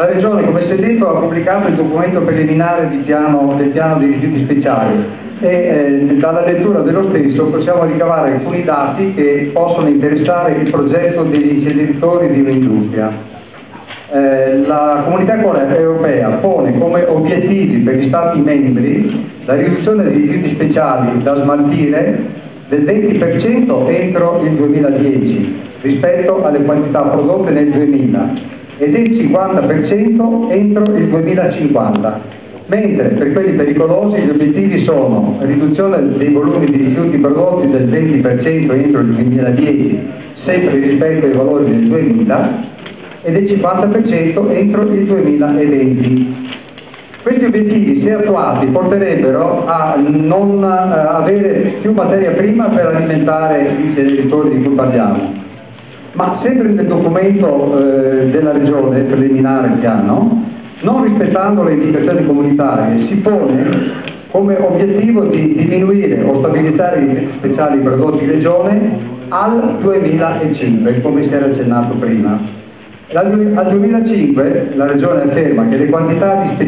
La Regione, come si è detto, ha pubblicato il documento preliminare del piano di rifiuti speciali e dalla lettura dello stesso possiamo ricavare alcuni dati che possono interessare il progetto degli inceneritori di un'industria. La Comunità Europea pone come obiettivi per gli Stati membri la riduzione dei rifiuti speciali da smaltire del 20% entro il 2010 rispetto alle quantità prodotte nel 2000 e del 50% entro il 2050, mentre per quelli pericolosi gli obiettivi sono riduzione dei volumi di rifiuti prodotti del 20% entro il 2010, sempre rispetto ai valori del 2000, e del 50% entro il 2020. Questi obiettivi, se attuati, porterebbero a non avere più materia prima per alimentare gli inceneritori di cui parliamo. Ma sempre nel documento della Regione, preliminare piano, non rispettando le indicazioni comunitarie, si pone come obiettivo di diminuire o stabilizzare i rifiuti speciali prodotti in Regione al 2005, come si era accennato prima. Al 2005 la Regione afferma che le quantità di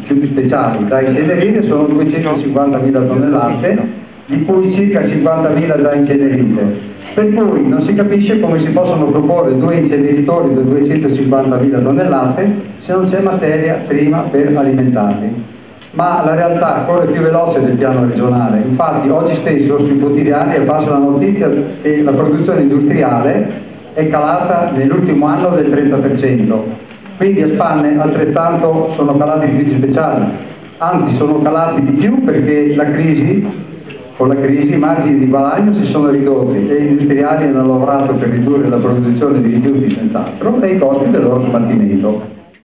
rifiuti speciali da incenerire sono 250.000 tonnellate, di cui circa 50.000 già incenerite. Per cui non si capisce come si possono proporre due inceneritori di 250.000 tonnellate se non c'è materia prima per alimentarli. Ma la realtà corre più veloce del piano regionale. Infatti oggi stesso sui quotidiani è apparsa la notizia che la produzione industriale è calata nell'ultimo anno del 30%. Quindi a spanne altrettanto sono calati i rifiuti speciali. Anzi, sono calati di più perché con la crisi i margini di guadagno si sono ridotti e gli industriali hanno lavorato per ridurre la produzione di rifiuti senz'altro e i costi del loro smaltimento.